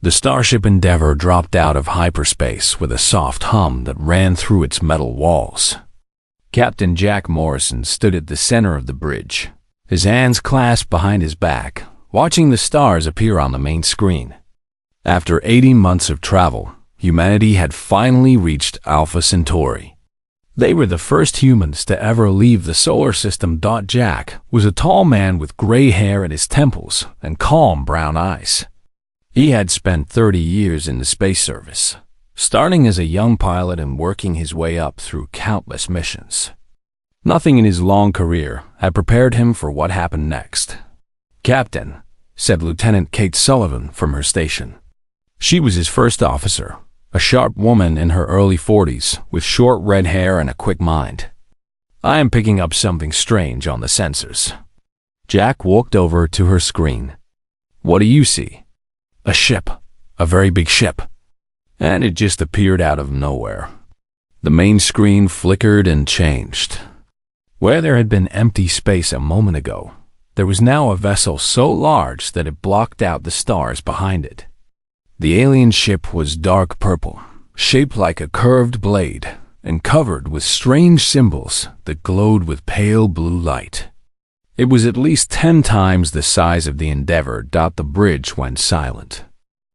The starship Endeavour dropped out of hyperspace with a soft hum that ran through its metal walls. Captain Jack Morrison stood at the center of the bridge, his hands clasped behind his back, watching the stars appear on the main screen. After 80 months of travel, humanity had finally reached Alpha Centauri. They were the first humans to ever leave the solar system. Jack was a tall man with gray hair at his temples and calm brown eyes. He had spent 30 years in the space service, starting as a young pilot and working his way up through countless missions. Nothing in his long career had prepared him for what happened next. "Captain," said Lieutenant Kate Sullivan from her station. She was his first officer, a sharp woman in her early 40s with short red hair and a quick mind. "I am picking up something strange on the sensors." Jack walked over to her screen. "What do you see?" "A ship, a very big ship." And it just appeared out of nowhere. The main screen flickered and changed. Where there had been empty space a moment ago, there was now a vessel so large that it blocked out the stars behind it. The alien ship was dark purple, shaped like a curved blade, and covered with strange symbols that glowed with pale blue light. It was at least 10 times the size of the Endeavour. The bridge went silent.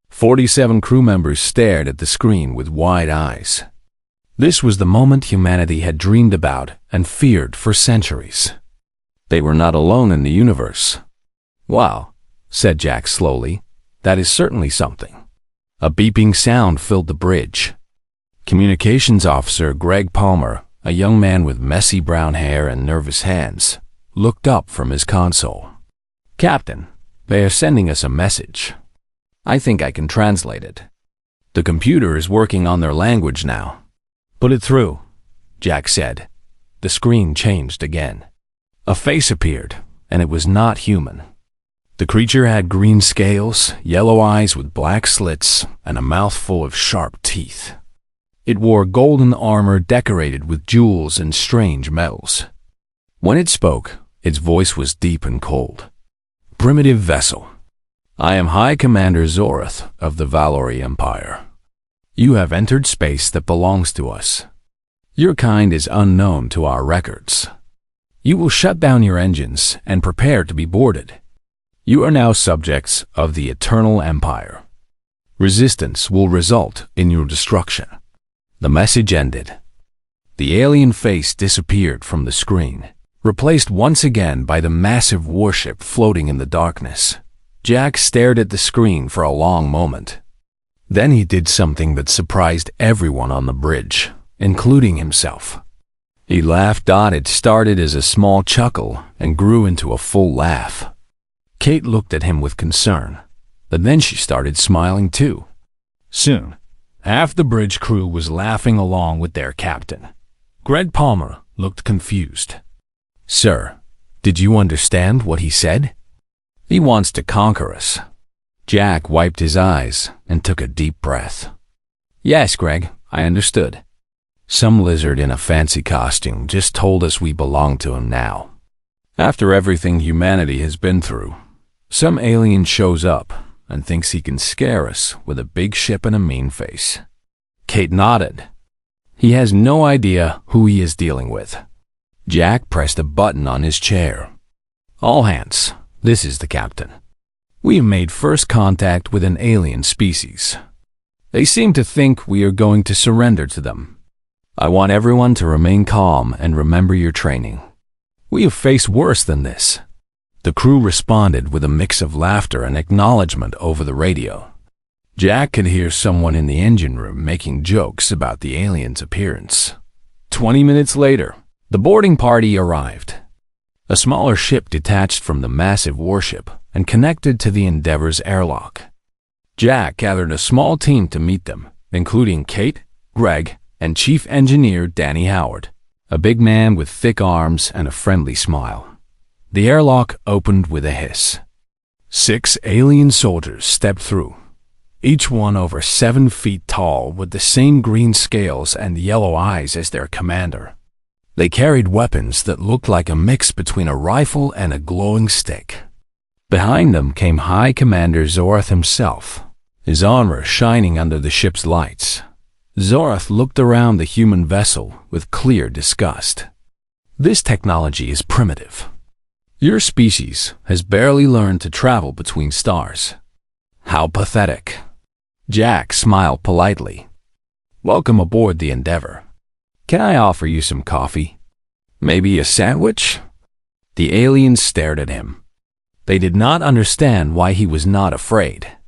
47 crew members stared at the screen with wide eyes. This was the moment humanity had dreamed about and feared for centuries. They were not alone in the universe. "Wow," said Jack slowly, "that is certainly something." A beeping sound filled the bridge. Communications Officer Greg Palmer, a young man with messy brown hair and nervous hands, looked up from his console. "Captain, they are sending us a message. I think I can translate it. The computer is working on their language now." "Put it through," Jack said. The screen changed again. A face appeared, and it was not human. The creature had green scales, yellow eyes with black slits, and a mouth full of sharp teeth. It wore golden armor decorated with jewels and strange metals. When it spoke, its voice was deep and cold. "Primitive vessel. I am High Commander Zorath of the Valori Empire. You have entered space that belongs to us. Your kind is unknown to our records. You will shut down your engines and prepare to be boarded. You are now subjects of the Eternal Empire. Resistance will result in your destruction." The message ended. The alien face disappeared from the screen, replaced once again by the massive warship floating in the darkness. Jack stared at the screen for a long moment. Then he did something that surprised everyone on the bridge, including himself. He laughed. It started as a small chuckle and grew into a full laugh. Kate looked at him with concern, but then she started smiling too. Soon, half the bridge crew was laughing along with their captain. Greg Palmer looked confused. "Sir, did you understand what he said?" "He wants to conquer us." Jack wiped his eyes and took a deep breath. "Yes, Greg, I understood. Some lizard in a fancy costume just told us we belong to him now. After everything humanity has been through, some alien shows up and thinks he can scare us with a big ship and a mean face." Kate nodded. "He has no idea who he is dealing with." Jack pressed a button on his chair. "All hands, this is the captain. We have made first contact with an alien species. They seem to think we are going to surrender to them. I want everyone to remain calm and remember your training. We have faced worse than this." The crew responded with a mix of laughter and acknowledgement over the radio. Jack could hear someone in the engine room making jokes about the alien's appearance. 20 minutes later, the boarding party arrived. A smaller ship detached from the massive warship and connected to the Endeavour's airlock. Jack gathered a small team to meet them, including Kate, Greg, and Chief Engineer Danny Howard, a big man with thick arms and a friendly smile. The airlock opened with a hiss. 6 alien soldiers stepped through, each one over 7 feet tall with the same green scales and yellow eyes as their commander. They carried weapons that looked like a mix between a rifle and a glowing stick. Behind them came High Commander Zorath himself, his armor shining under the ship's lights. Zorath looked around the human vessel with clear disgust. This technology is primitive. Your species has barely learned to travel between stars. How pathetic. Jack smiled politely. Welcome aboard the Endeavor. Can I offer you some coffee? Maybe a sandwich? The aliens stared at him. They did not understand why he was not afraid.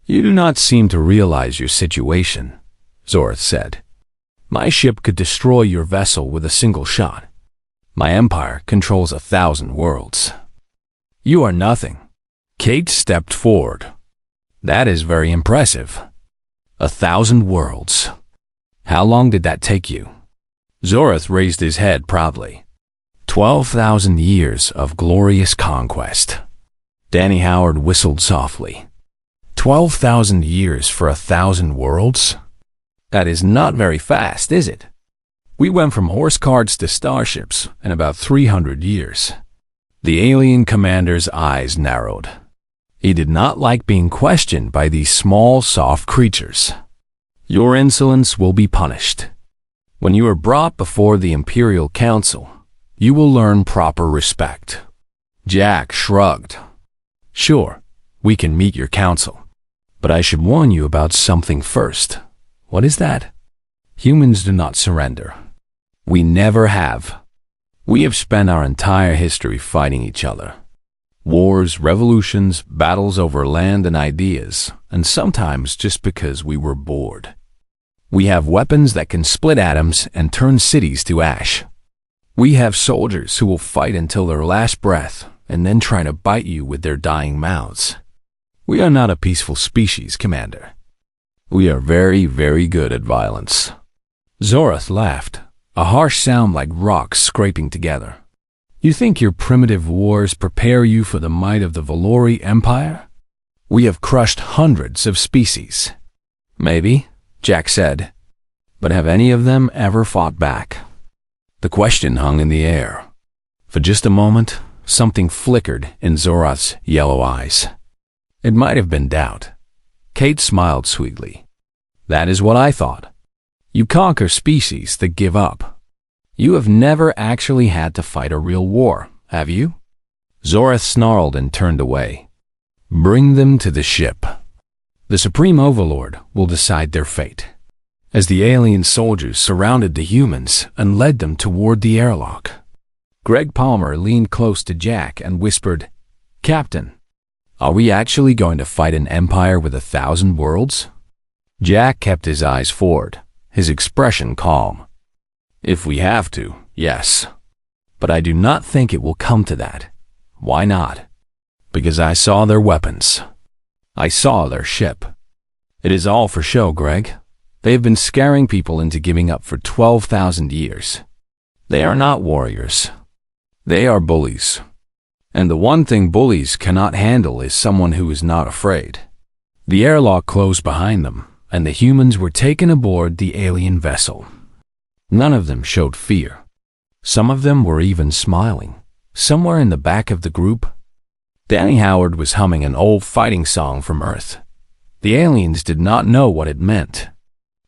You do not seem to realize your situation, Zorath said. My ship could destroy your vessel with a single shot. My empire controls 1,000 worlds. You are nothing. Kate stepped forward. That is very impressive. 1,000 worlds. How long did that take you? Zorath raised his head proudly. 12,000 years of glorious conquest. Danny Howard whistled softly. 12,000 years for 1,000 worlds? That is not very fast, is it? We went from horse carts to starships in about 300 years. The alien commander's eyes narrowed. He did not like being questioned by these small, soft creatures. Your insolence will be punished. When you are brought before the Imperial Council, you will learn proper respect. Jack shrugged. Sure, we can meet your council. But I should warn you about something first. What is that? Humans do not surrender. We never have. We have spent our entire history fighting each other. Wars, revolutions, battles over land and ideas, and sometimes just because we were bored. We have weapons that can split atoms and turn cities to ash. We have soldiers who will fight until their last breath and then try to bite you with their dying mouths. We are not a peaceful species, Commander. We are very, very good at violence. Zorath laughed, a harsh sound like rocks scraping together. You think your primitive wars prepare you for the might of the Valori Empire? We have crushed hundreds of species. Maybe, Jack said, but have any of them ever fought back? The question hung in the air. For just a moment, something flickered in Zorath's yellow eyes. It might have been doubt. Kate smiled sweetly. That is what I thought. You conquer species that give up. You have never actually had to fight a real war, have you? Zorath snarled and turned away. Bring them to the ship. The Supreme Overlord will decide their fate. As the alien soldiers surrounded the humans and led them toward the airlock, Greg Palmer leaned close to Jack and whispered, Captain, are we actually going to fight an empire with 1,000 worlds? Jack kept his eyes forward, his expression calm. If we have to, yes. But I do not think it will come to that. Why not? Because I saw their weapons. I saw their ship. It is all for show, Greg. They have been scaring people into giving up for 12,000 years. They are not warriors. They are bullies. And the one thing bullies cannot handle is someone who is not afraid. The airlock closed behind them, and the humans were taken aboard the alien vessel. None of them showed fear. Some of them were even smiling. Somewhere in the back of the group, Danny Howard was humming an old fighting song from Earth. The aliens did not know what it meant,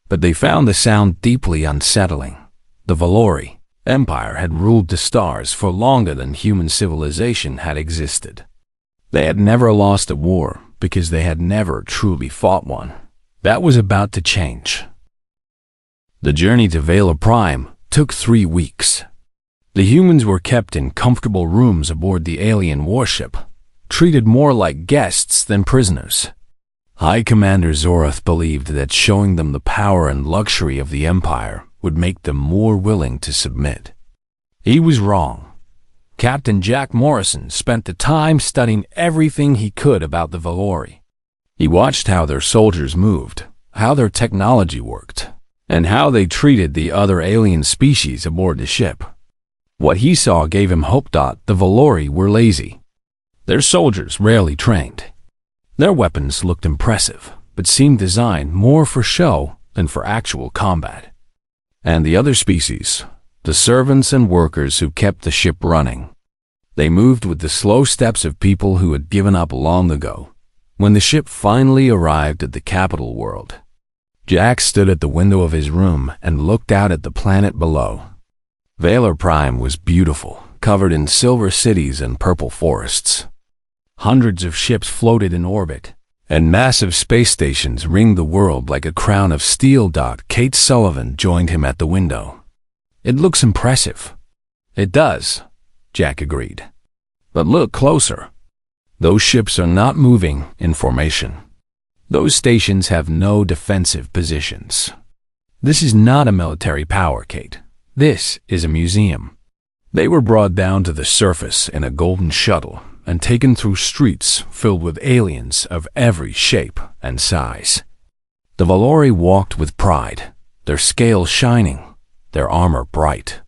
but they found the sound deeply unsettling. The Valori Empire had ruled the stars for longer than human civilization had existed. They had never lost a war because they had never truly fought one. That was about to change. The journey to Vela Prime took 3 weeks. The humans were kept in comfortable rooms aboard the alien warship, treated more like guests than prisoners. High Commander Zorath believed that showing them the power and luxury of the Empire would make them more willing to submit. He was wrong. Captain Jack Morrison spent the time studying everything he could about the Valori. He watched how their soldiers moved, how their technology worked, and how they treated the other alien species aboard the ship. What he saw gave him hope. The Valori were lazy. Their soldiers rarely trained. Their weapons looked impressive, but seemed designed more for show than for actual combat. And the other species, the servants and workers who kept the ship running, they moved with the slow steps of people who had given up long ago. When the ship finally arrived at the capital world, Jack stood at the window of his room and looked out at the planet below. Valor Prime was beautiful, covered in silver cities and purple forests. Hundreds of ships floated in orbit, and massive space stations ringed the world like a crown of steel. Kate Sullivan joined him at the window. "It looks impressive." "It does," Jack agreed. "But look closer. Those ships are not moving in formation. Those stations have no defensive positions. This is not a military power, Kate. This is a museum. They were brought down to the surface in a golden shuttle and taken through streets filled with aliens of every shape and size. The Valori walked with pride, their scales shining, their armor bright.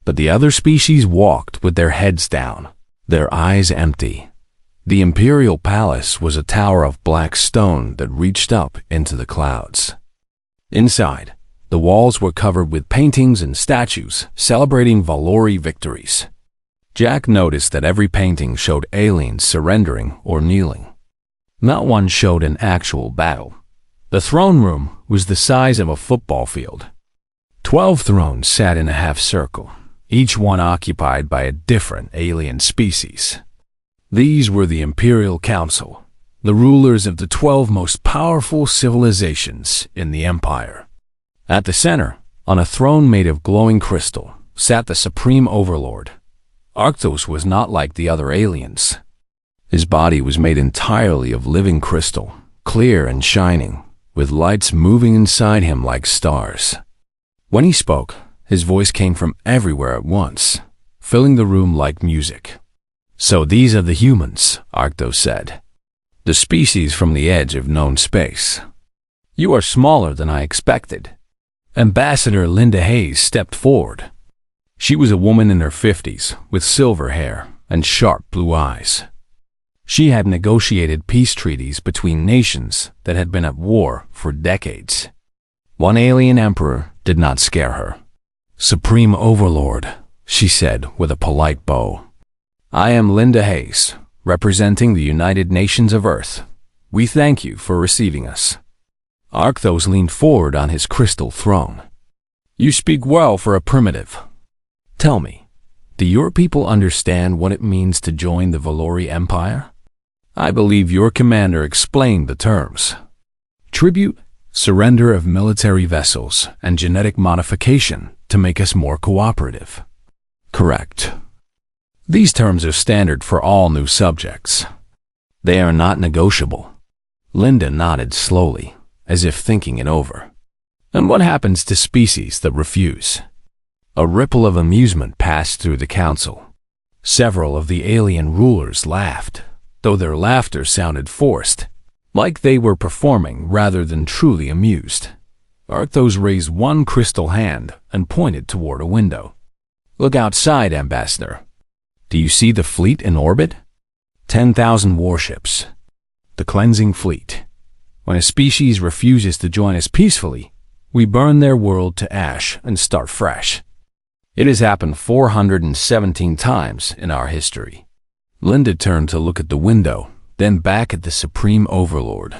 But the other species walked with their heads down, their eyes empty. The Imperial Palace was a tower of black stone that reached up into the clouds. Inside, the walls were covered with paintings and statues celebrating Valori victories. Jack noticed that every painting showed aliens surrendering or kneeling. Not one showed an actual battle. The throne room was the size of a football field. 12 thrones sat in a half circle, each one occupied by a different alien species. These were the Imperial Council, the rulers of the 12 most powerful civilizations in the Empire. At the center, on a throne made of glowing crystal, sat the Supreme Overlord. Arctos was not like the other aliens. His body was made entirely of living crystal, clear and shining, with lights moving inside him like stars. When he spoke, his voice came from everywhere at once, filling the room like music. "So these are the humans," Arctos said. "The species from the edge of known space. You are smaller than I expected." Ambassador Linda Hayes stepped forward. She was a woman in her 50s, with silver hair and sharp blue eyes. She had negotiated peace treaties between nations that had been at war for decades. One alien emperor did not scare her. "Supreme Overlord," she said with a polite bow. "I am Linda Hayes, representing the United Nations of Earth. We thank you for receiving us." Arctos leaned forward on his crystal throne. "You speak well for a primitive. Tell me, do your people understand what it means to join the Valori Empire? I believe your commander explained the terms. Tribute, surrender of military vessels, and genetic modification to make us more cooperative." "Correct. These terms are standard for all new subjects. They are not negotiable." Linda nodded slowly, as if thinking it over. "And what happens to species that refuse?" A ripple of amusement passed through the council. Several of the alien rulers laughed, though their laughter sounded forced, like they were performing rather than truly amused. Arctos raised one crystal hand and pointed toward a window. "Look outside, Ambassador. Do you see the fleet in orbit? 10,000 warships. The cleansing fleet. When a species refuses to join us peacefully, we burn their world to ash and start fresh. It has happened 417 times in our history." Linda turned to look at the window, then back at the Supreme Overlord.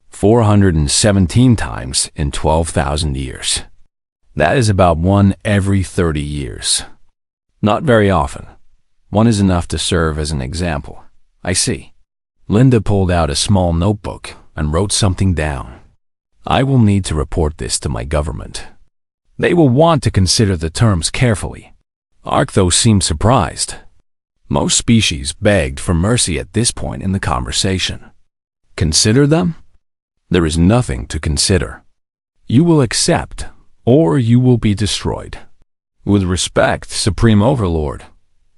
417 times in 12,000 years. That is about one every 30 years. Not very often. One is enough to serve as an example. I see. Linda pulled out a small notebook and wrote something down. "I will need to report this to my government. They will want to consider the terms carefully." Arctos seemed surprised. Most species begged for mercy at this point in the conversation. Consider them? There is nothing to consider. You will accept, or you will be destroyed. With respect, Supreme Overlord,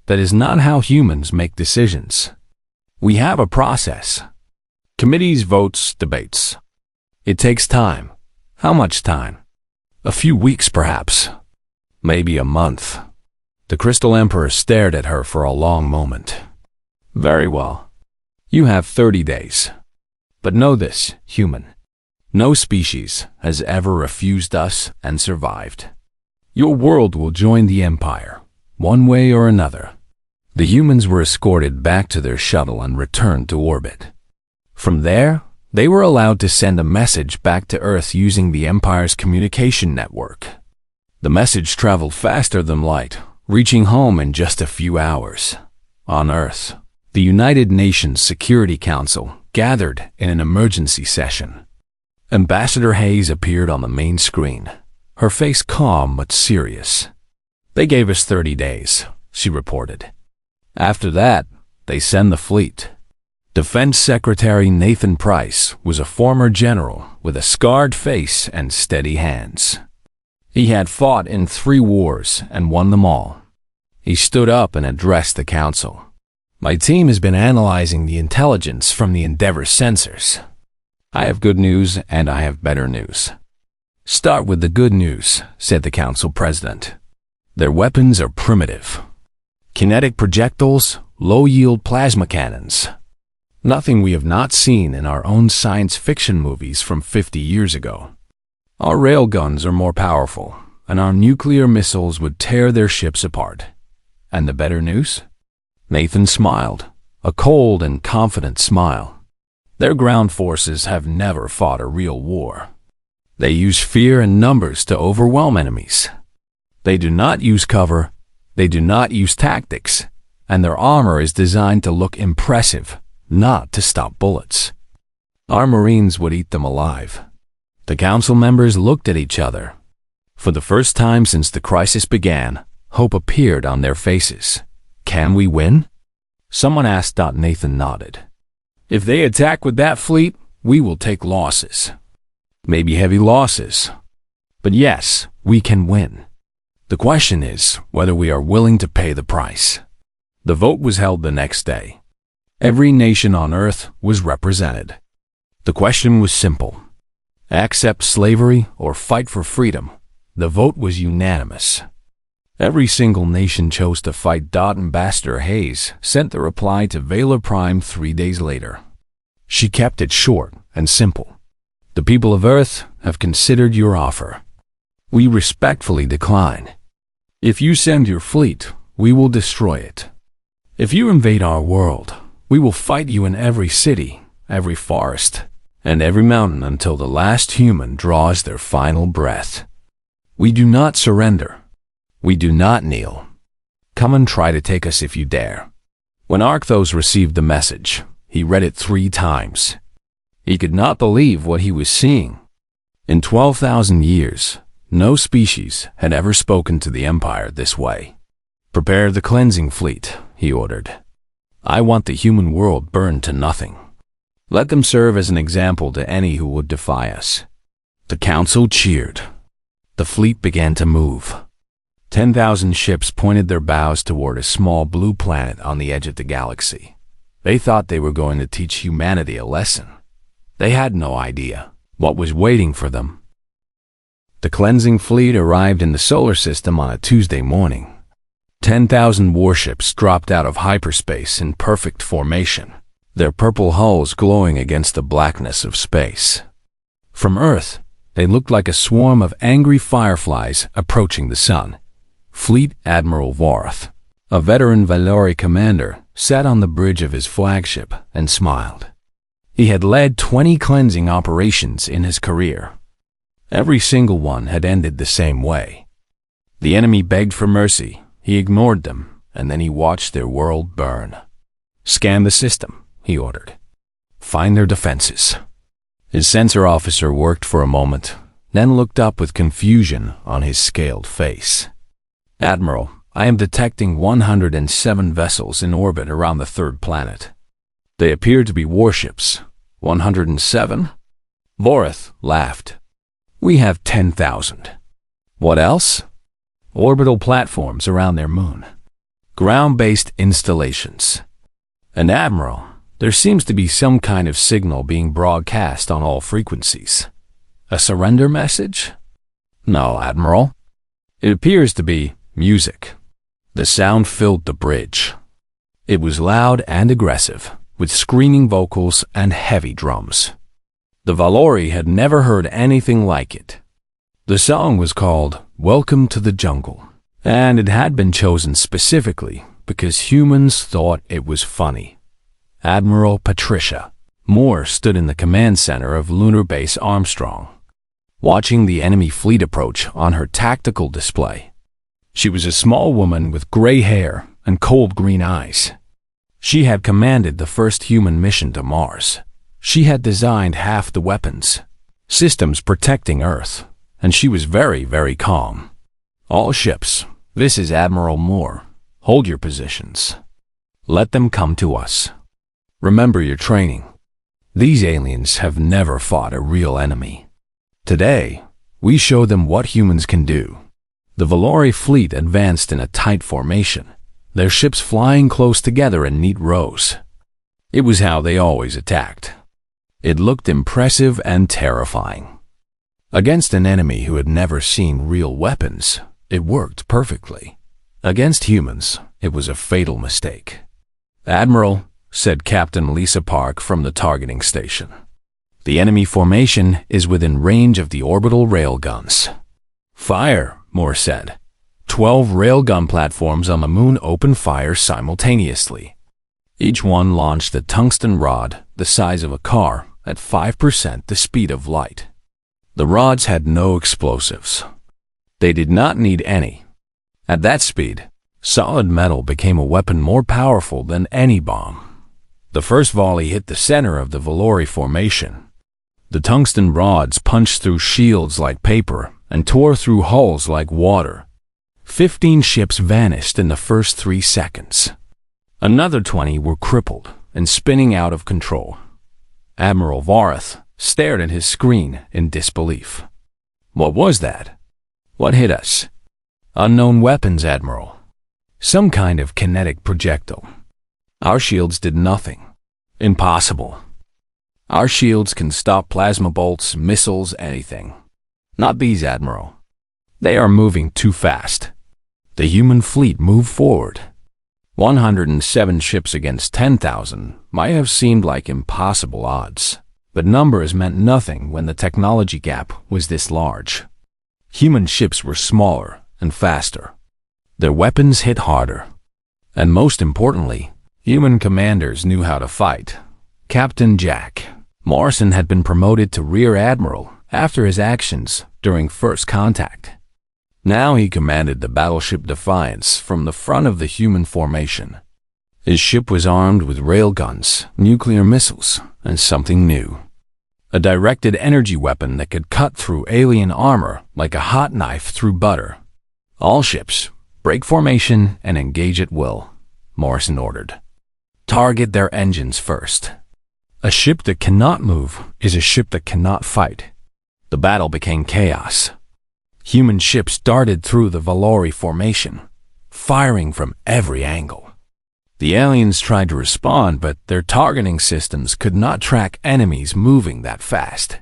that is not how humans make decisions. We have a process. Committees, votes, debates. It takes time. How much time? A few weeks, perhaps. Maybe a month. The Crystal Emperor stared at her for a long moment. "Very well. You have 30 days. But know this, human. No species has ever refused us and survived. Your world will join the Empire, one way or another." The humans were escorted back to their shuttle and returned to orbit. From there, they were allowed to send a message back to Earth using the Empire's communication network. The message traveled faster than light, reaching home in just a few hours. On Earth, the United Nations Security Council gathered in an emergency session. Ambassador Hayes appeared on the main screen, her face calm but serious. "They gave us 30 days, she reported. "After that, they send the fleet." Defense Secretary Nathan Price was a former general with a scarred face and steady hands. He had fought in 3 wars and won them all. He stood up and addressed the council. "My team has been analyzing the intelligence from the Endeavour sensors. I have good news and I have better news." "Start with the good news," said the council president. "Their weapons are primitive. Kinetic projectiles, low-yield plasma cannons. Nothing we have not seen in our own science fiction movies from 50 years ago. Our railguns are more powerful, and our nuclear missiles would tear their ships apart. And the better news?" Nathan smiled, a cold and confident smile. "Their ground forces have never fought a real war. They use fear and numbers to overwhelm enemies. They do not use cover, they do not use tactics, and their armor is designed to look impressive, not to stop bullets. Our Marines would eat them alive." The council members looked at each other. For the first time since the crisis began, hope appeared on their faces. "Can we win?" Someone asked. Nathan nodded. "If they attack with that fleet, we will take losses. Maybe heavy losses. But yes, we can win. The question is whether we are willing to pay the price." The vote was held the next day. Every nation on Earth was represented. The question was simple: accept slavery or fight for freedom. The vote was unanimous. Every single nation chose to fight. Ambassador Hayes sent the reply to Valor Prime 3 days later. She kept it short and simple. "The people of Earth have considered your offer. We respectfully decline. If you send your fleet, we will destroy it. If you invade our world, we will fight you in every city, every forest, and every mountain until the last human draws their final breath. We do not surrender. We do not kneel. Come and try to take us if you dare." When Arcthos received the message, he read it 3 times. He could not believe what he was seeing. In 12,000 years, no species had ever spoken to the Empire this way. "Prepare the cleansing fleet," he ordered. "I want the human world burned to nothing. Let them serve as an example to any who would defy us." The council cheered. The fleet began to move. 10,000 ships pointed their bows toward a small blue planet on the edge of the galaxy. They thought they were going to teach humanity a lesson. They had no idea what was waiting for them. The cleansing fleet arrived in the solar system on a Tuesday morning. 10,000 warships dropped out of hyperspace in perfect formation, their purple hulls glowing against the blackness of space. From Earth, they looked like a swarm of angry fireflies approaching the sun. Fleet Admiral Vorath, a veteran Valori commander, sat on the bridge of his flagship and smiled. He had led 20 cleansing operations in his career. Every single one had ended the same way. The enemy begged for mercy, he ignored them, and then he watched their world burn. "Scan the system," he ordered. "Find their defenses." His sensor officer worked for a moment, then looked up with confusion on his scaled face. "Admiral, I am detecting 107 vessels in orbit around the 3rd planet. They appear to be warships. 107? Vorath laughed. "We have 10,000. What else? Orbital platforms around their moon. Ground-based installations. And Admiral, there seems to be some kind of signal being broadcast on all frequencies. A surrender message?" "No, Admiral. It appears to be music." The sound filled the bridge. It was loud and aggressive, with screaming vocals and heavy drums. The Valori had never heard anything like it. The song was called "Welcome to the Jungle," and it had been chosen specifically because humans thought it was funny. Admiral Patricia, Moore stood in the command center of Lunar Base Armstrong, watching the enemy fleet approach on her tactical display. She was a small woman with gray hair and cold green eyes. She had commanded the first human mission to Mars. She had designed half the weapons systems protecting Earth, and she was very, very calm. "All ships, this is Admiral Moore. Hold your positions. Let them come to us. Remember your training. These aliens have never fought a real enemy. Today, we show them what humans can do." The Valori fleet advanced in a tight formation, their ships flying close together in neat rows. It was how they always attacked. It looked impressive and terrifying. Against an enemy who had never seen real weapons, it worked perfectly. Against humans, it was a fatal mistake. "Admiral," said Captain Lisa Park from the targeting station, "the enemy formation is within range of the orbital railguns." "Fire," Moore said. 12 railgun platforms on the moon opened fire simultaneously. Each one launched a tungsten rod the size of a car at 5% the speed of light. The rods had no explosives. They did not need any. At that speed, solid metal became a weapon more powerful than any bomb. The first volley hit the center of the Valori formation. The tungsten rods punched through shields like paper and tore through hulls like water. 15 ships vanished in the first 3 seconds. Another 20 were crippled and spinning out of control. Admiral Varath stared at his screen in disbelief. "What was that? What hit us?" "Unknown weapons, Admiral. Some kind of kinetic projectile. Our shields did nothing." "Impossible. Our shields can stop plasma bolts, missiles, anything. Not these, Admiral. They are moving too fast." The human fleet moved forward. 107 ships against 10,000 might have seemed like impossible odds, but numbers meant nothing when the technology gap was this large. Human ships were smaller and faster. Their weapons hit harder. And most importantly, human commanders knew how to fight. Captain Jack Morrison had been promoted to Rear Admiral after his actions during First Contact. Now he commanded the battleship Defiance from the front of the human formation. His ship was armed with railguns, nuclear missiles, and something new. A directed energy weapon that could cut through alien armor like a hot knife through butter. "All ships, break formation and engage at will," Morrison ordered. "Target their engines first." A ship that cannot move is a ship that cannot fight. The battle became chaos. Human ships darted through the Valori formation, firing from every angle. The aliens tried to respond, but their targeting systems could not track enemies moving that fast.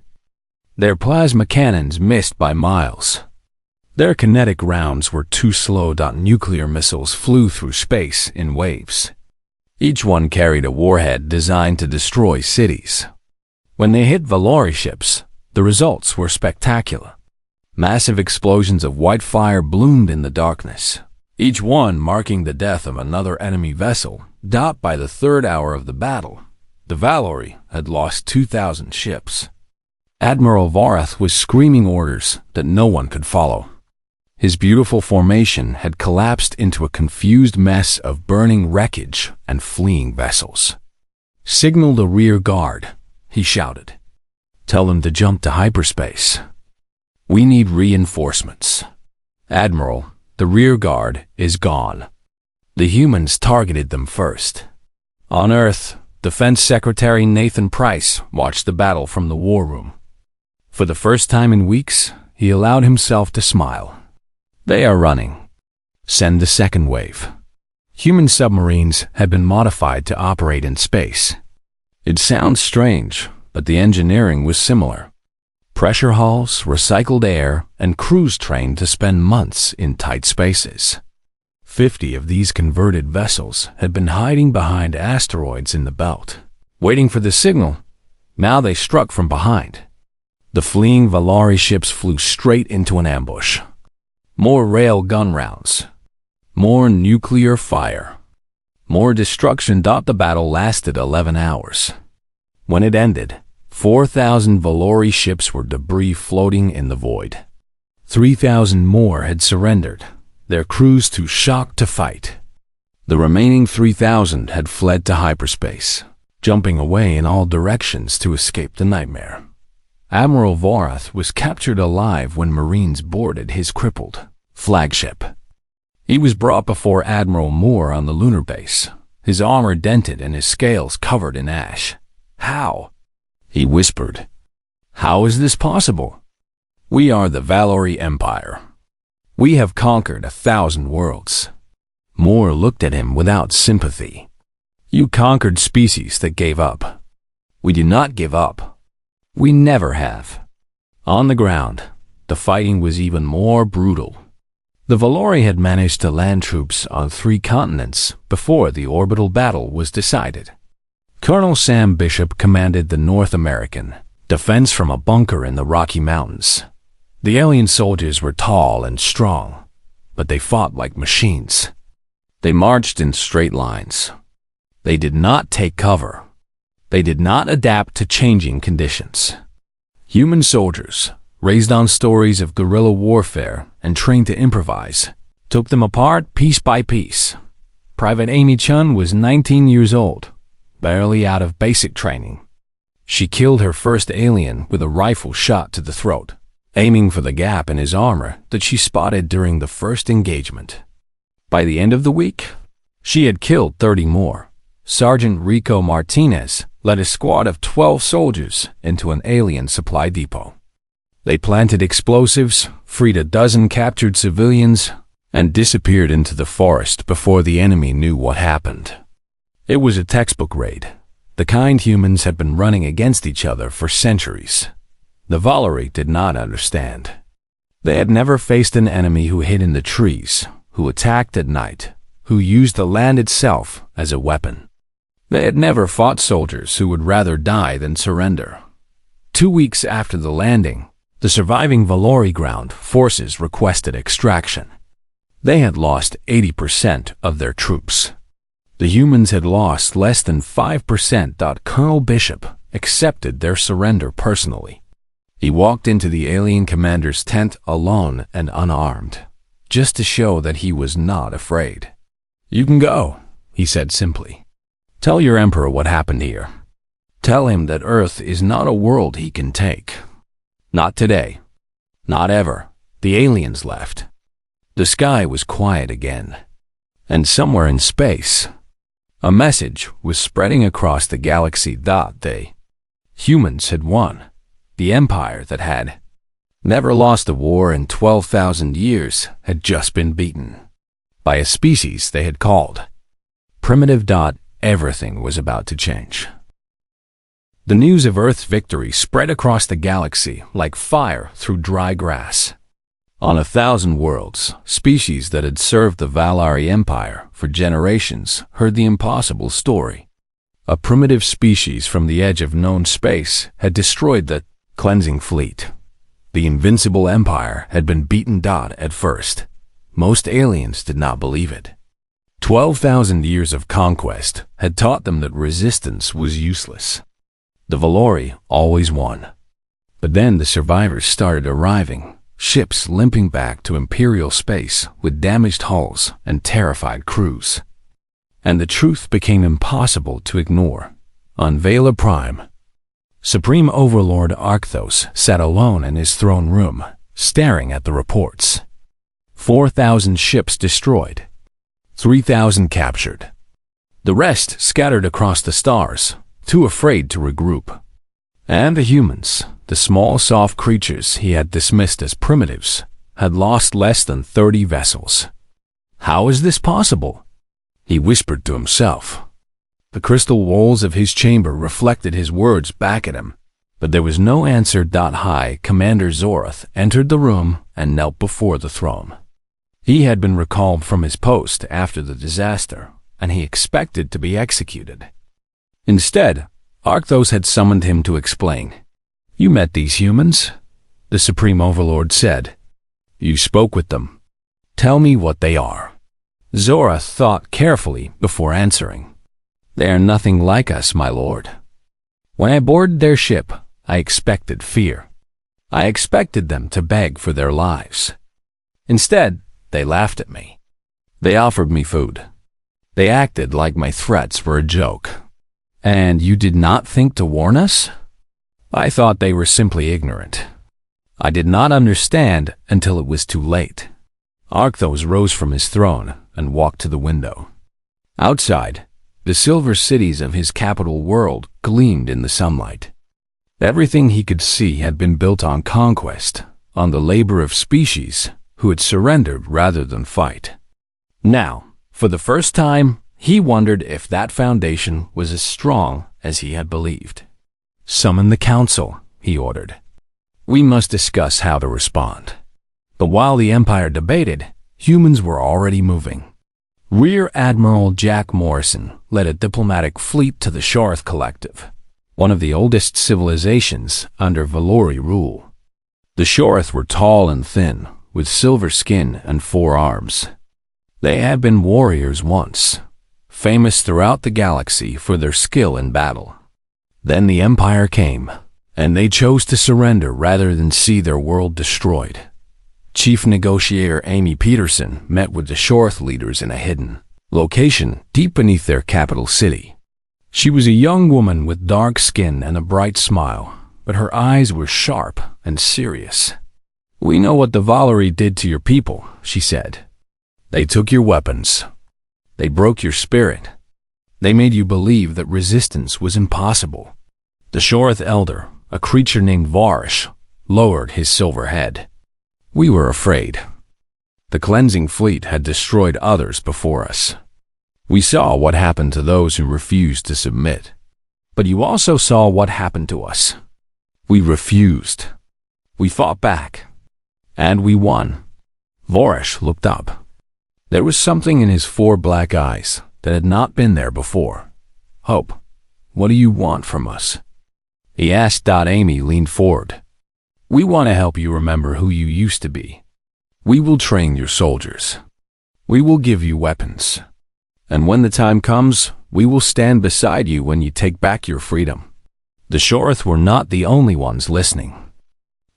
Their plasma cannons missed by miles. Their kinetic rounds were too slow. Nuclear missiles flew through space in waves. Each one carried a warhead designed to destroy cities. When they hit Valori ships, the results were spectacular. Massive explosions of white fire bloomed in the darkness, each one marking the death of another enemy vessel. By the 3rd hour of the battle, the Valori had lost 2,000 ships. Admiral Varath was screaming orders that no one could follow. His beautiful formation had collapsed into a confused mess of burning wreckage and fleeing vessels. "Signal the rear guard," he shouted. "Tell them to jump to hyperspace. We need reinforcements." "Admiral, the rear guard is gone." The humans targeted them first. On Earth, Defense Secretary Nathan Price watched the battle from the war room. For the first time in weeks, he allowed himself to smile. "They are running. Send the second wave." Human submarines had been modified to operate in space. It sounds strange, but the engineering was similar. Pressure hulls, recycled air, and crews trained to spend months in tight spaces. 50 of these converted vessels had been hiding behind asteroids in the belt, waiting for the signal. Now they struck from behind. The fleeing Valori ships flew straight into an ambush. More rail gun rounds. More nuclear fire. More destruction. The battle lasted 11 hours. When it ended, 4,000 Valori ships were debris floating in the void. 3,000 more had surrendered, their crews too shocked to fight. The remaining 3,000 had fled to hyperspace, jumping away in all directions to escape the nightmare. Admiral Vorath was captured alive when Marines boarded his crippled flagship. He was brought before Admiral Moore on the lunar base, his armor dented and his scales covered in ash. "How?" he whispered. "How is this possible? We are the Valori Empire. We have conquered 1,000 worlds." Moore looked at him without sympathy. "You conquered species that gave up. We do not give up. We never have." On the ground, the fighting was even more brutal. The Valori had managed to land troops on 3 continents before the orbital battle was decided. Colonel Sam Bishop commanded the North American defense from a bunker in the Rocky Mountains. The alien soldiers were tall and strong, but they fought like machines. They marched in straight lines. They did not take cover. They did not adapt to changing conditions. Human soldiers, raised on stories of guerrilla warfare and trained to improvise, took them apart piece by piece. Private Amy Chun was 19 years old, barely out of basic training. She killed her first alien with a rifle shot to the throat, aiming for the gap in his armor that she spotted during the first engagement. By the end of the week, she had killed 30 more. Sergeant Rico Martinez led a squad of 12 soldiers into an alien supply depot. They planted explosives, freed a dozen captured civilians, and disappeared into the forest before the enemy knew what happened. It was a textbook raid, the kind humans had been running against each other for centuries. The Valori did not understand. They had never faced an enemy who hid in the trees, who attacked at night, who used the land itself as a weapon. They had never fought soldiers who would rather die than surrender. 2 weeks after the landing, the surviving Valori ground forces requested extraction. They had lost 80% of their troops. The humans had lost less than 5%. Colonel Bishop accepted their surrender personally. He walked into the alien commander's tent alone and unarmed, just to show that he was not afraid. "You can go," he said simply. "Tell your emperor what happened here. Tell him that Earth is not a world he can take. Not today. Not ever." The aliens left. The sky was quiet again. And somewhere in space, a message was spreading across the galaxy. They, humans, had won. The empire that had never lost a war in 12,000 years had just been beaten by a species they had called primitive. Everything was about to change. The news of Earth's victory spread across the galaxy like fire through dry grass. On 1,000 worlds, species that had served the Valori Empire for generations heard the impossible story. A primitive species from the edge of known space had destroyed the cleansing fleet. The invincible empire had been beaten. At first, most aliens did not believe it. 12,000 years of conquest had taught them that resistance was useless. The Valori always won. But then the survivors started arriving, ships limping back to Imperial space with damaged hulls and terrified crews. And the truth became impossible to ignore. On Vela Prime, Supreme Overlord Arctos sat alone in his throne room, staring at the reports. 4,000 ships destroyed, 3,000 captured. The rest scattered across the stars, too afraid to regroup. And the humans, the small soft creatures he had dismissed as primitives, had lost less than 30 vessels. "How is this possible?" he whispered to himself. The crystal walls of his chamber reflected his words back at him, but there was no answer. High Commander Zorath entered the room and knelt before the throne. He had been recalled from his post after the disaster, and he expected to be executed. Instead, Arctos had summoned him to explain. "You met these humans?" the Supreme Overlord said. "You spoke with them. Tell me what they are." Zorath thought carefully before answering. "They are nothing like us, my lord. When I boarded their ship, I expected fear. I expected them to beg for their lives. Instead, they laughed at me. They offered me food. They acted like my threats were a joke. And you did not think to warn us? I thought they were simply ignorant. I did not understand until it was too late. Arcthos rose from his throne and walked to the window. Outside, the silver cities of his capital world gleamed in the sunlight. Everything he could see had been built on conquest, on the labor of species who had surrendered rather than fight. Now, for the first time, he wondered if that foundation was as strong as he had believed. "Summon the council," he ordered. "We must discuss how to respond." But while the Empire debated, humans were already moving. Rear Admiral Jack Morrison led a diplomatic fleet to the Shorth Collective, one of the oldest civilizations under Valori rule. The Shorth were tall and thin, with silver skin and 4 arms. They had been warriors once, famous throughout the galaxy for their skill in battle. Then the Empire came, and they chose to surrender rather than see their world destroyed. Chief Negotiator Amy Peterson met with the Shorth leaders in a hidden location deep beneath their capital city. She was a young woman with dark skin and a bright smile, but her eyes were sharp and serious. "We know what the Valori did to your people," she said. "They took your weapons. They broke your spirit. They made you believe that resistance was impossible." The Shorth elder, a creature named Varish, lowered his silver head. "We were afraid. The cleansing fleet had destroyed others before us. We saw what happened to those who refused to submit. But you also saw what happened to us. We refused. We fought back. And we won." Varish looked up. There was something in his 4 black eyes that had not been there before. "Hope, what do you want from us?" he asked. Amy leaned forward. "We want to help you remember who you used to be. We will train your soldiers. We will give you weapons. And when the time comes, we will stand beside you when you take back your freedom." The Shorth were not the only ones listening.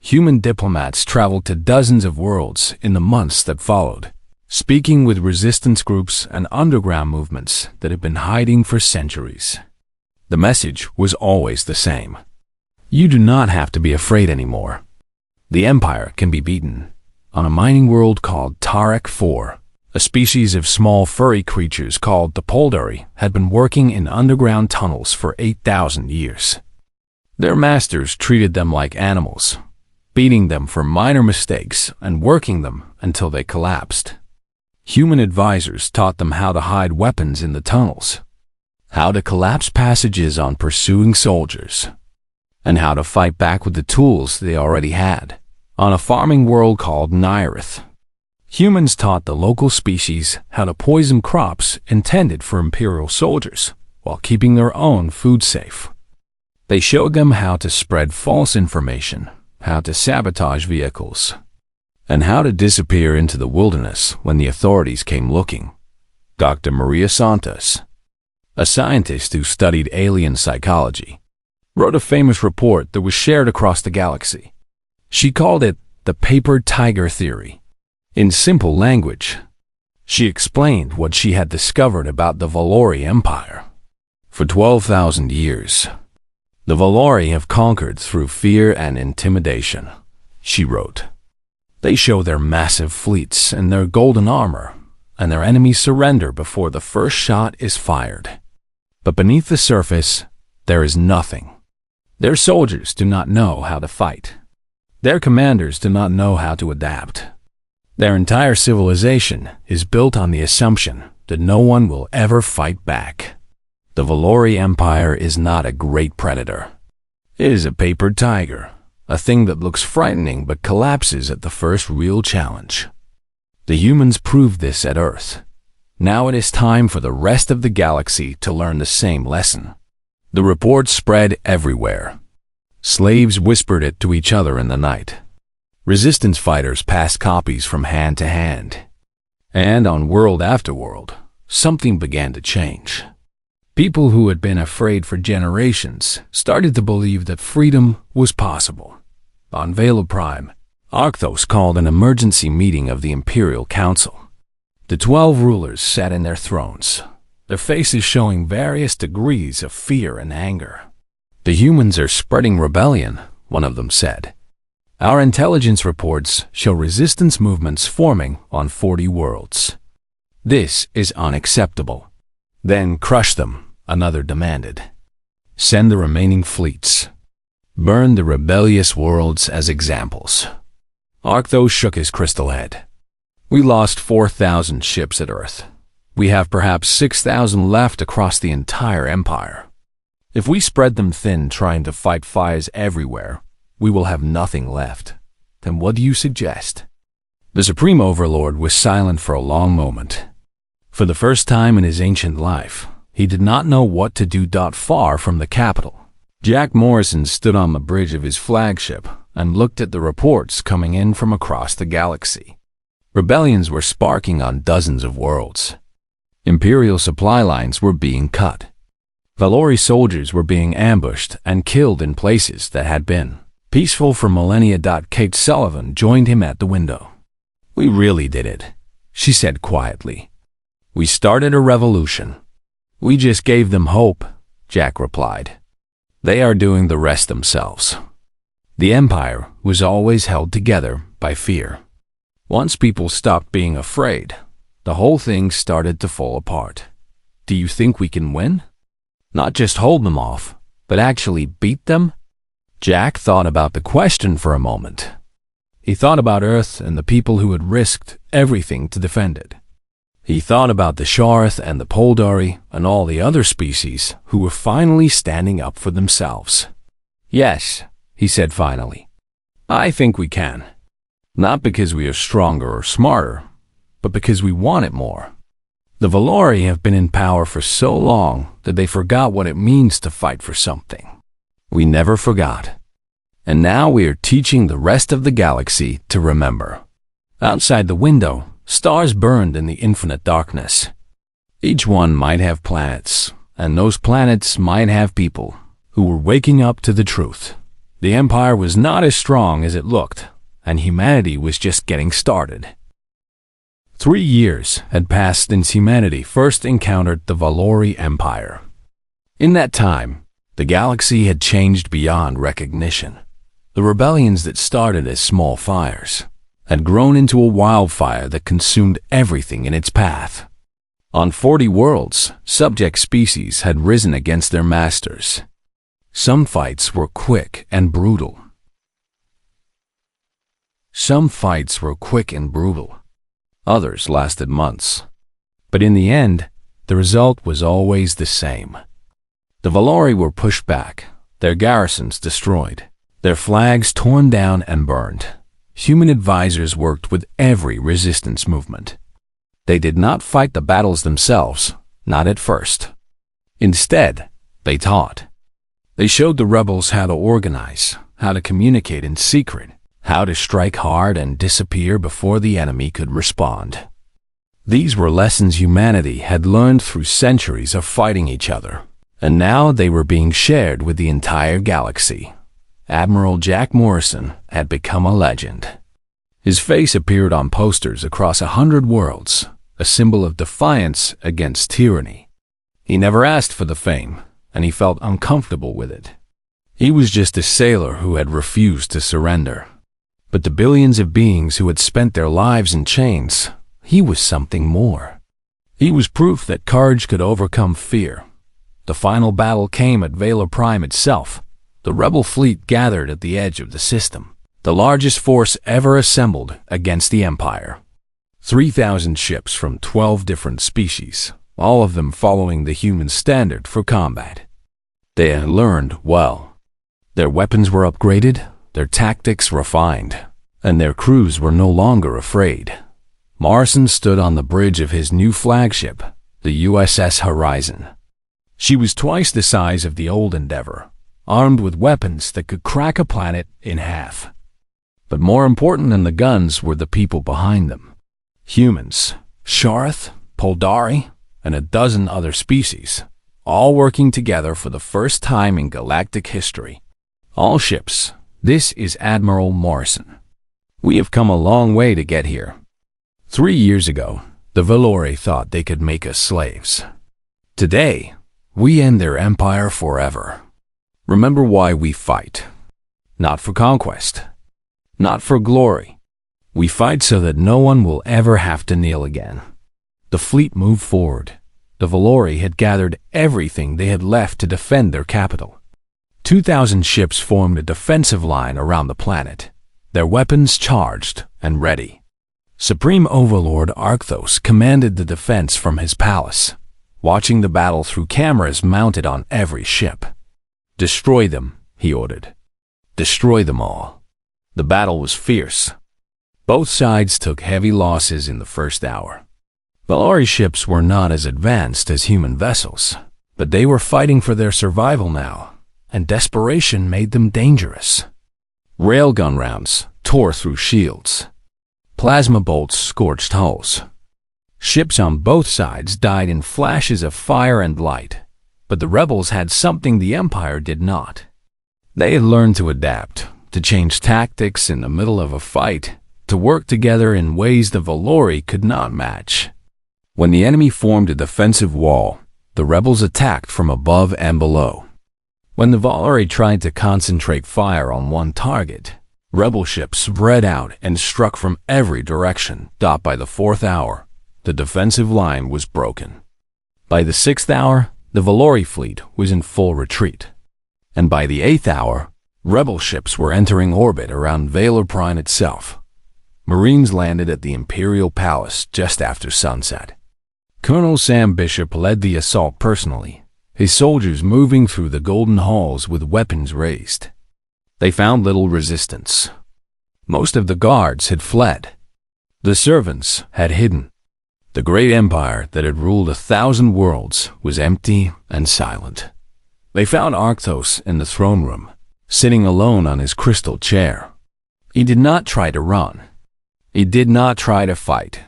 Human diplomats traveled to dozens of worlds in the months that followed, speaking with resistance groups and underground movements that had been hiding for centuries. The message was always the same. You do not have to be afraid anymore. The Empire can be beaten. On a mining world called Tarek IV, a species of small furry creatures called the Poldari had been working in underground tunnels for 8,000 years. Their masters treated them like animals, beating them for minor mistakes and working them until they collapsed. Human advisors taught them how to hide weapons in the tunnels, how to collapse passages on pursuing soldiers, and how to fight back with the tools they already had. On a farming world called Nyrith, humans taught the local species how to poison crops intended for Imperial soldiers while keeping their own food safe. They showed them how to spread false information, how to sabotage vehicles, and how to disappear into the wilderness when the authorities came looking. Dr. Maria Santos, a scientist who studied alien psychology, wrote a famous report that was shared across the galaxy. She called it the paper tiger theory. In simple language, she explained what she had discovered about the Valori Empire. For 12,000 years, the Valori have conquered through fear and intimidation, she wrote. They show their massive fleets and their golden armor, and their enemies surrender before the first shot is fired. But beneath the surface, there is nothing. Their soldiers do not know how to fight. Their commanders do not know how to adapt. Their entire civilization is built on the assumption that no one will ever fight back. The Valori Empire is not a great predator. It is a paper tiger, a thing that looks frightening but collapses at the first real challenge. The humans proved this at Earth. Now it is time for the rest of the galaxy to learn the same lesson. The report spread everywhere. Slaves whispered it to each other in the night. Resistance fighters passed copies from hand to hand. And on world after world, something began to change. People who had been afraid for generations started to believe that freedom was possible. On Vela Prime, Arctos called an emergency meeting of the Imperial Council. The 12 rulers sat in their thrones, their faces showing various degrees of fear and anger. "The humans are spreading rebellion," one of them said. "Our intelligence reports show resistance movements forming on 40 worlds. This is unacceptable." "Then crush them," another demanded. "Send the remaining fleets. Burn the rebellious worlds as examples." Arctos shook his crystal head. "We lost 4,000 ships at Earth. We have perhaps 6,000 left across the entire empire. If we spread them thin trying to fight fires everywhere, we will have nothing left. Then what do you suggest?" The Supreme Overlord was silent for a long moment. For the first time in his ancient life, he did not know what to do. Far from the capital, Jack Morrison stood on the bridge of his flagship and looked at the reports coming in from across the galaxy. Rebellions were sparking on dozens of worlds. Imperial supply lines were being cut. Valori soldiers were being ambushed and killed in places that had been peaceful for millennia. Kate Sullivan joined him at the window. "We really did it," she said quietly. "We started a revolution." "We just gave them hope," Jack replied. "They are doing the rest themselves." The empire was always held together by fear. Once people stopped being afraid, the whole thing started to fall apart. "Do you think we can win? Not just hold them off, but actually beat them?" Jack thought about the question for a moment. He thought about Earth and the people who had risked everything to defend it. He thought about the Sharth and the Poldari and all the other species who were finally standing up for themselves. "Yes," he said finally. "I think we can. Not because we are stronger or smarter, but because we want it more. The Valori have been in power for so long that they forgot what it means to fight for something. We never forgot. And now we are teaching the rest of the galaxy to remember." Outside the window, stars burned in the infinite darkness. Each one might have planets, and those planets might have people who were waking up to the truth. The empire was not as strong as it looked, and humanity was just getting started. 3 years had passed since humanity first encountered the Valori Empire. In that time, the galaxy had changed beyond recognition. The rebellions that started as small fires had grown into a wildfire that consumed everything in its path. On 40 worlds, subject species had risen against their masters. Some fights were quick and brutal. Others lasted months. But in the end, the result was always the same. The Valori were pushed back, their garrisons destroyed, their flags torn down and burned. Human advisors worked with every resistance movement. They did not fight the battles themselves, not at first. Instead, they taught. They showed the rebels how to organize, how to communicate in secret, how to strike hard and disappear before the enemy could respond. These were lessons humanity had learned through centuries of fighting each other, and now they were being shared with the entire galaxy. Admiral Jack Morrison had become a legend. His face appeared on posters across 100 worlds, a symbol of defiance against tyranny. He never asked for the fame, and he felt uncomfortable with it. He was just a sailor who had refused to surrender. But the billions of beings who had spent their lives in chains, he was something more. He was proof that courage could overcome fear. The final battle came at Vela Prime itself. The rebel fleet gathered at the edge of the system, the largest force ever assembled against the Empire. 3,000 ships from 12 different species, all of them following the human standard for combat. They had learned well. Their weapons were upgraded, their tactics refined, and their crews were no longer afraid. Morrison stood on the bridge of his new flagship, the USS Horizon. She was twice the size of the old Endeavour, armed with weapons that could crack a planet in half. But more important than the guns were the people behind them. Humans, Sharth, Poldari, and a dozen other species, all working together for the first time in galactic history. All ships, this is Admiral Morrison. We have come a long way to get here. 3 years ago, the Valori thought they could make us slaves. Today, we end their empire forever. Remember why we fight. Not for conquest. Not for glory. We fight so that no one will ever have to kneel again. The fleet moved forward. The Valori had gathered everything they had left to defend their capital. 2,000 ships formed a defensive line around the planet, their weapons charged and ready. Supreme Overlord Arctos commanded the defense from his palace, watching the battle through cameras mounted on every ship. "Destroy them," he ordered. "Destroy them all." The battle was fierce. Both sides took heavy losses in the first hour. Valori ships were not as advanced as human vessels, but they were fighting for their survival now, and desperation made them dangerous. Railgun rounds tore through shields. Plasma bolts scorched hulls. Ships on both sides died in flashes of fire and light, but the rebels had something the Empire did not. They had learned to adapt, to change tactics in the middle of a fight, to work together in ways the Valori could not match. When the enemy formed a defensive wall, the rebels attacked from above and below. When the Valori tried to concentrate fire on one target, rebel ships spread out and struck from every direction. By the 4th hour, the defensive line was broken. By the 6th hour, the Valori fleet was in full retreat. And by the 8th hour, rebel ships were entering orbit around Valorprine itself. Marines landed at the Imperial Palace just after sunset. Colonel Sam Bishop led the assault personally, his soldiers moving through the golden halls with weapons raised. They found little resistance. Most of the guards had fled. The servants had hidden. The great empire that had ruled 1,000 worlds was empty and silent. They found Arctos in the throne room, sitting alone on his crystal chair. He did not try to run. He did not try to fight.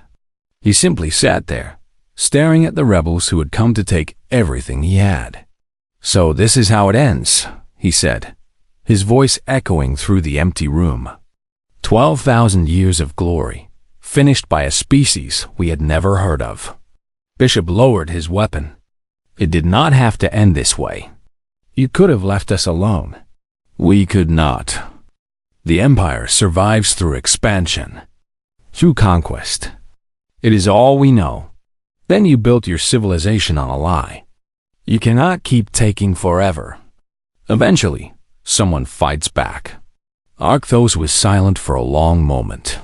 He simply sat there, staring at the rebels who had come to take everything he had. "So this is how it ends," he said, his voice echoing through the empty room. 12,000 years of glory, finished by a species we had never heard of. Bishop lowered his weapon. "It did not have to end this way. You could have left us alone." "We could not. The Empire survives through expansion, through conquest. It is all we know. Then you built your civilization on a lie. You cannot keep taking forever. Eventually, someone fights back." Arctos was silent for a long moment.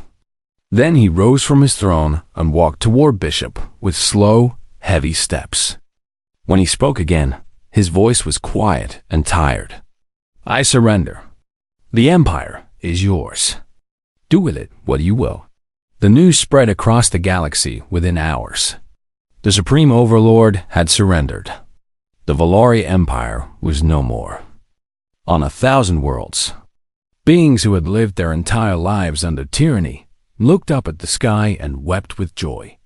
Then he rose from his throne and walked toward Bishop with slow, heavy steps. When he spoke again, his voice was quiet and tired. "I surrender. The Empire is yours. Do with it what you will." The news spread across the galaxy within hours. The Supreme Overlord had surrendered. The Valori Empire was no more. On 1,000 worlds, beings who had lived their entire lives under tyranny looked up at the sky and wept with joy.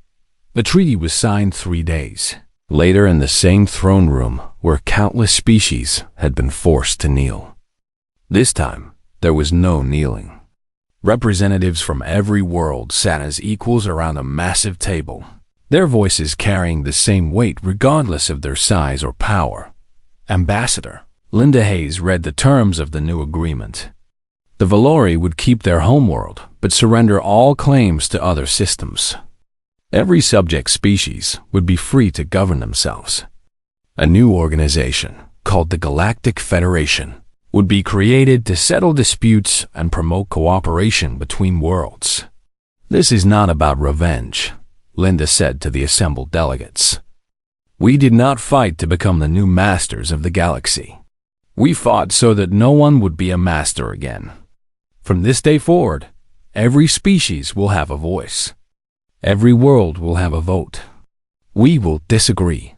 The treaty was signed 3 days later in the same throne room where countless species had been forced to kneel. This time, there was no kneeling. Representatives from every world sat as equals around a massive table, their voices carrying the same weight regardless of their size or power. Ambassador Linda Hayes read the terms of the new agreement. The Valori would keep their homeworld, but surrender all claims to other systems. Every subject species would be free to govern themselves. A new organization, called the Galactic Federation, would be created to settle disputes and promote cooperation between worlds. "This is not about revenge," Linda said to the assembled delegates. "We did not fight to become the new masters of the galaxy. We fought so that no one would be a master again. From this day forward, every species will have a voice. Every world will have a vote. We will disagree.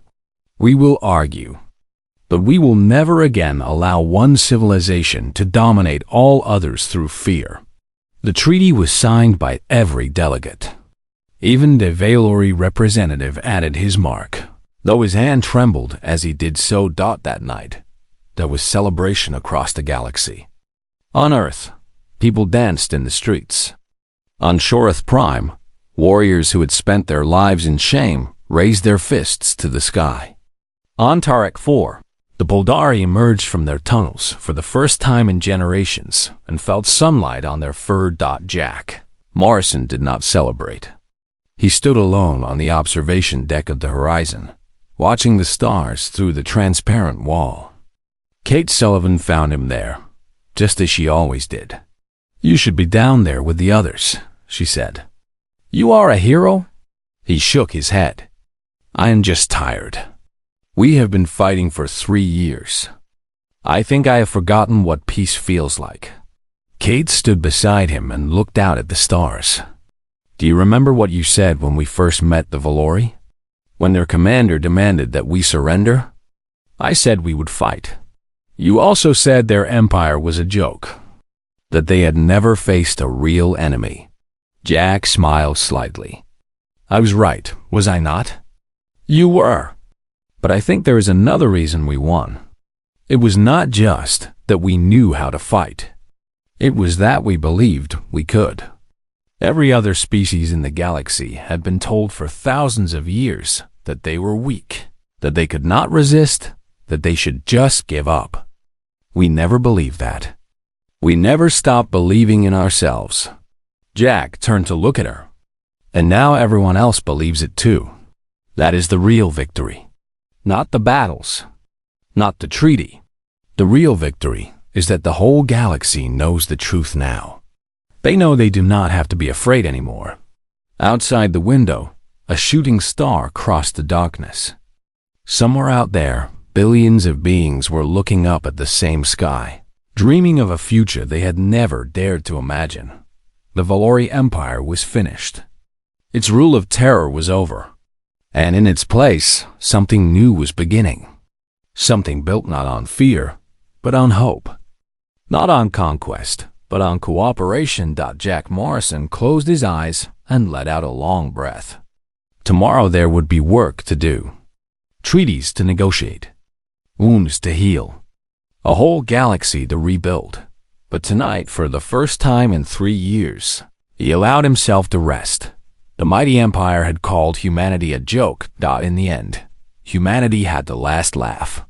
We will argue. But we will never again allow one civilization to dominate all others through fear." The treaty was signed by every delegate. Even the Valori representative added his mark. Though his hand trembled as he did so, that night, there was celebration across the galaxy. On Earth, people danced in the streets. On Shorth Prime, warriors who had spent their lives in shame raised their fists to the sky. On Tarek 4, the Boldari emerged from their tunnels for the first time in generations and felt sunlight on their fur. Jack Morrison did not celebrate. He stood alone on the observation deck of the horizon, watching the stars through the transparent wall. Kate Sullivan found him there, just as she always did. "You should be down there with the others," she said. "You are a hero?" He shook his head. "I am just tired. We have been fighting for 3 years. I think I have forgotten what peace feels like." Kate stood beside him and looked out at the stars. "Do you remember what you said when we first met the Valori? When their commander demanded that we surrender? I said we would fight. You also said their empire was a joke, that they had never faced a real enemy." Jack smiled slightly. "I was right, was I not?" "You were. But I think there is another reason we won. It was not just that we knew how to fight. It was that we believed we could. Every other species in the galaxy had been told for thousands of years that they were weak, that they could not resist, that they should just give up. We never believed that. We never stopped believing in ourselves." Jack turned to look at her. "And now everyone else believes it too. That is the real victory. Not the battles, not the treaty. The real victory is that the whole galaxy knows the truth now. They know they do not have to be afraid anymore." Outside the window, a shooting star crossed the darkness. Somewhere out there, billions of beings were looking up at the same sky, dreaming of a future they had never dared to imagine. The Valori Empire was finished. Its rule of terror was over. And in its place, something new was beginning. Something built not on fear, but on hope. Not on conquest, but on cooperation. Jack Morrison closed his eyes and let out a long breath. Tomorrow there would be work to do. Treaties to negotiate. Wounds to heal. A whole galaxy to rebuild. But tonight, for the first time in 3 years, he allowed himself to rest. The mighty empire had called humanity a joke. In the end, humanity had the last laugh.